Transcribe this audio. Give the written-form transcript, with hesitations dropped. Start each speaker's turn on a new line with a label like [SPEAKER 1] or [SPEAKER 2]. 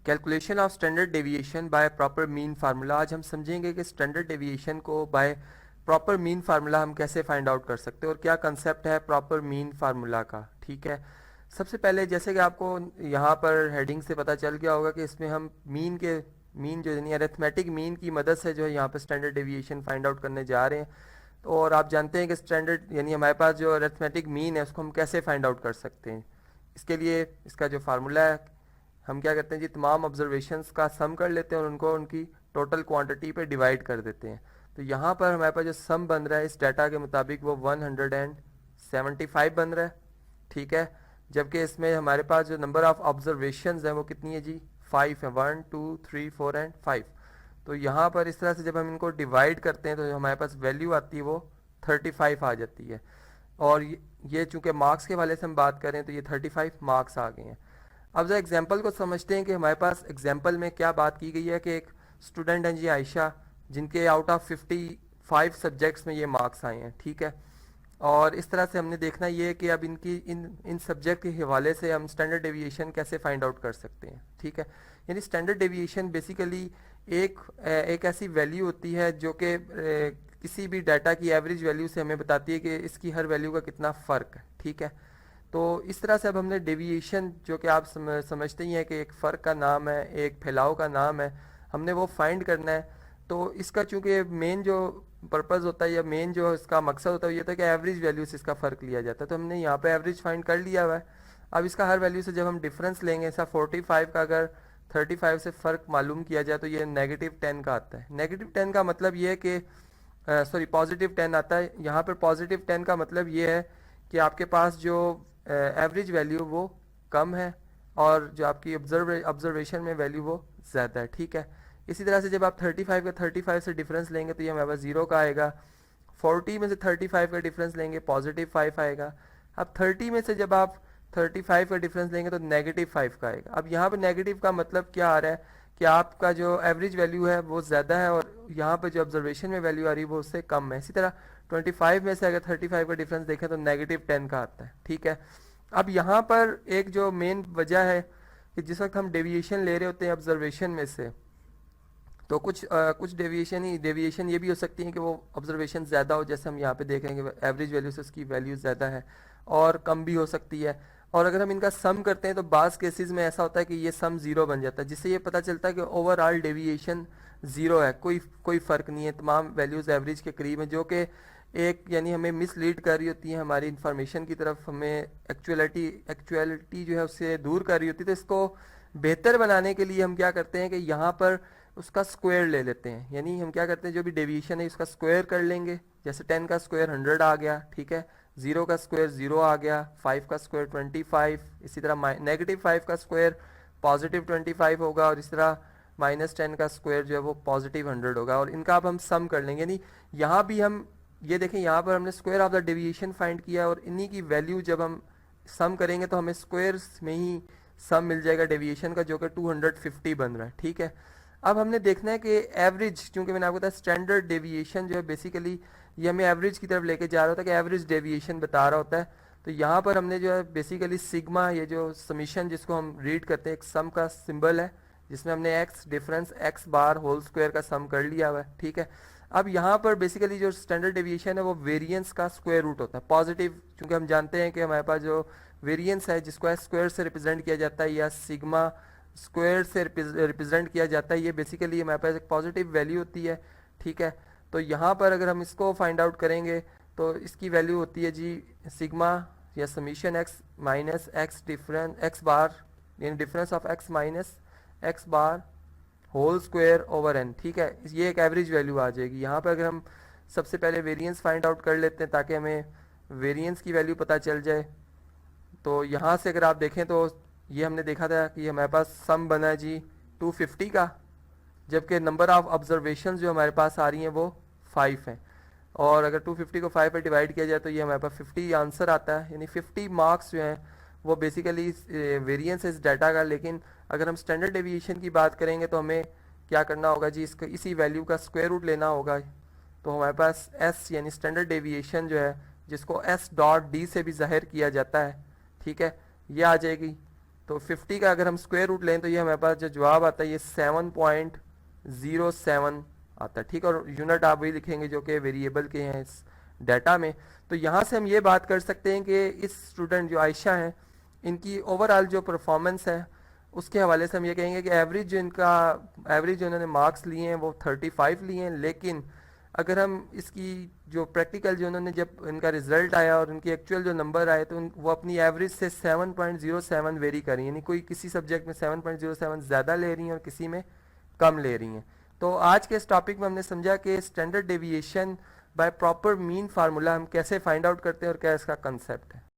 [SPEAKER 1] Calculation of standard deviation by proper mean formula. आज हम समझेंगे कि स्टैंडर्ड डेविएशन को बाय प्रॉपर मीन फार्मूला हम कैसे फाइंड आउट कर सकते हैं और क्या कंसेप्ट है प्रॉपर मीन फार्मूला का। ठीक है, सबसे पहले जैसे कि आपको यहाँ पर हेडिंग से पता चल गया होगा कि इसमें हम मीन जो यानी अरिथमेटिक मीन की मदद से जो है यहाँ पर स्टैंडर्ड डेविएशन फाइंड आउट करने जा रहे हैं। तो और आप जानते हैं कि स्टैंडर्ड यानी हमारे पास जो अरिथमेटिक मीन है उसको हम कैसे फाइंड आउट कर सकते हैं। इसके लिए इसका जो फार्मूला है, हम क्या करते हैं जी, तमाम ऑब्जर्वेशंस का सम कर लेते हैं और उनको उनकी टोटल क्वांटिटी पे डिवाइड कर देते हैं। तो यहाँ पर हमारे पास जो सम बन रहा है इस डाटा के मुताबिक वो 175 बन रहा है। ठीक है, जबकि इसमें हमारे पास जो नंबर ऑफ ऑब्जर्वेशंस है वो कितनी है जी, 5 है, 1 2 3 4 एंड 5। तो यहाँ पर इस तरह से जब हम इनको डिवाइड करते हैं तो जो हमारे पास वैल्यू आती है वो 35 आ जाती है। और ये चूंकि मार्क्स के वाले से हम बात करें तो ये 35 मार्क्स आ गए हैं। अब जरा एग्जाम्पल को समझते हैं कि हमारे पास एग्जाम्पल में क्या बात की गई है कि एक स्टूडेंट हैं जी आयशा, जिनके आउट ऑफ 55 सब्जेक्ट्स में ये मार्क्स आए हैं। ठीक है, और इस तरह से हमने देखना ये है कि अब इनकी इन सब्जेक्ट के हवाले से हम स्टैंडर्ड डेविएशन कैसे फाइंड आउट कर सकते हैं। ठीक है, यानी स्टैंडर्ड डेविएशन बेसिकली एक ऐसी वैल्यू होती है जो कि किसी भी डाटा की एवरेज वैल्यू से हमें बताती है कि इसकी हर वैल्यू का कितना फ़र्क है। ठीक है, तो इस तरह से अब हमने डेविएशन जो कि आप समझते ही हैं कि एक फ़र्क का नाम है, एक फैलाव का नाम है, हमने वो फाइंड करना है। तो इसका चूंकि मेन जो पर्पज़ होता है या मेन जो इसका मकसद होता है ये होता है कि एवरेज वैल्यू से इसका फ़र्क लिया जाता है। तो हमने यहाँ पे एवरेज फाइंड कर लिया हुआ है। अब इसका हर वैल्यू से जब हम डिफरेंस लेंगे, ऐसा 45 का अगर 35 से फ़र्क मालूम किया जाए तो ये -10 का आता है। -10 का मतलब ये है कि सॉरी +10 आता है। यहाँ पर +10 का मतलब ये है कि आपके पास जो एवरेज वैल्यू वो कम है और जो आपकी ऑब्जर्वेशन में वैल्यू वो ज़्यादा है। ठीक है, इसी तरह से जब आप 35 का 35 से डिफरेंस लेंगे तो ये हमारे पास 0 का आएगा। 40 में से 35 का डिफरेंस लेंगे +5 आएगा। अब 30 में से जब आप 35 का डिफरेंस लेंगे तो -5 का आएगा। अब यहाँ पे नेगेटिव का मतलब क्या आ रहा है कि आपका जो एवरेज वैल्यू है वो ज़्यादा है और यहाँ पे जो ऑब्जर्वेशन में वैल्यू आ रही है वो उससे कम है। इसी तरह 25 में से अगर 35 का डिफरेंस देखें तो -10 का आता है। ठीक है, अब यहाँ पर एक जो मेन वजह है कि जिस वक्त हम डेविएशन ले रहे होते हैं ऑब्जर्वेशन में से, तो कुछ डेविएशन ये भी हो सकती है कि वो ऑब्जर्वेशन ज़्यादा हो, जैसे हम यहाँ पे देख रहे हैं कि एवरेज वैल्यू से उसकी वैल्यू ज़्यादा है, और कम भी हो सकती है। और अगर हम इनका सम करते हैं तो बाज़ केसेस में ऐसा होता है कि ये सम ज़ीरो बन जाता है, जिससे ये पता चलता है कि ओवरऑल डेविएशन ज़ीरो है, कोई फ़र्क नहीं है, तमाम वैल्यूज़ एवरेज के करीब है, जो कि एक यानी हमें मिसलीड कर रही होती है हमारी इन्फॉर्मेशन की तरफ, हमें एक्चुअलिटी जो है उससे दूर कर रही होती है। तो इसको बेहतर बनाने के लिए हम क्या करते हैं कि यहाँ पर उसका स्क्वायर ले लेते हैं, यानी हम क्या करते हैं जो भी डेविएशन है उसका स्क्वायर कर लेंगे। जैसे 10 का स्क्वायर 100 आ गया। ठीक है, 0 का स्क्वायर 0 आ गया, 5 का स्क्वायर 25, इसी तरह -5 का स्क्वायर +25 होगा, और इस तरह -10 का स्क्वायर जो है वो +100 होगा। और इनका अब हम सम कर लेंगे, यानी यहाँ भी हम ये देखें, यहाँ पर हमने square of the deviation find किया और इन्हीं की वैल्यू जब हम सम करेंगे तो हमें स्क्वायर्स में ही सम मिल जाएगा डेविएशन का, जो कि 250 बन रहा है। ठीक है, अब हमने देखना है कि एवरेज, क्योंकि मैंने आपको बताया स्टैंडर्ड डेविएशन जो है बेसिकली ये हमें एवरेज की तरफ लेके जा रहा होता है कि एवरेज डेविएशन बता रहा होता है। तो यहाँ पर हमने जो है बेसिकली सिग्मा, ये जो समीशन जिसको हम रीड करते हैं, एक सम का सिंबल है जिसमें हमने x difference x bar whole square का सम कर लिया हुआ है। ठीक है, अब यहाँ पर बेसिकली जो स्टैंडर्ड डेविएशन है वो वेरिएंस का स्क्वायर रूट होता है, पॉजिटिव, क्योंकि हम जानते हैं कि हमारे पास जो वेरिएंस है जिसको एस स्क्वायर से रिप्रेजेंट किया जाता है या सिग्मा स्क्वायर से रिप्रेजेंट किया जाता है, ये बेसिकली हमारे पास एक पॉजिटिव वैल्यू होती है। ठीक है, तो यहाँ पर अगर हम इसको फाइंड आउट करेंगे तो इसकी वैल्यू होती है जी सिग्मा या summation X minus X difference x bar, यानी difference of X minus X bar whole square over N. ठीक है, ये एक एवरेज वैल्यू आ जाएगी। यहाँ पर अगर हम सबसे पहले वेरिएंस फाइंड आउट कर लेते हैं ताकि हमें वेरिएंस की वैल्यू पता चल जाए, तो यहाँ से अगर आप देखें तो ये हमने देखा था कि हमारे पास सम बना है जी 250 का, जबकि नंबर ऑफ ऑब्जर्वेशन जो हमारे पास आ रही हैं वो 5 हैं, और अगर 250 को 5 पर डिवाइड किया जाए तो ये हमारे पास 50 आंसर आता है, यानी 50 मार्क्स जो हैं वो बेसिकली वेरिएंस है इस डाटा का। लेकिन अगर हम स्टैंडर्ड डेविएशन की बात करेंगे तो हमें क्या करना होगा जी, इसको इसी वैल्यू का स्क्वायर रूट लेना होगा। तो हमारे पास एस यानी स्टैंडर्ड डेविएशन जो है जिसको एस डॉट डी से भी जाहिर किया जाता है, ठीक है, ये आ जाएगी। तो 50 का अगर हम स्क्वायर रूट लें तो ये हमारे पास जो जवाब आता है ये 7.07 आता है, ठीक है। और यूनिट आप वही लिखेंगे जो कि वेरिएबल के हैं इस डाटा में। तो यहाँ से हम ये बात कर सकते हैं कि इस स्टूडेंट जो आयशा हैं इनकी ओवरऑल जो परफॉर्मेंस है उसके हवाले से हम ये कहेंगे कि एवरेज जो इन्होंने मार्क्स लिए हैं वो 35 लिए हैं, लेकिन अगर हम इसकी जो प्रैक्टिकल जो उन्होंने जब इनका रिजल्ट आया और उनकी एक्चुअल जो नंबर आए तो वो अपनी एवरेज से 7.07 वेरी कर रही हैं, यानी कोई किसी सब्जेक्ट में 7.07 ज़्यादा ले रही हैं और किसी में कम ले रही हैं। तो आज के इस टॉपिक में हमने समझा कि standard deviation by proper mean formula हम कैसे फाइंड आउट करते हैं और क्या इसका कंसेप्ट है।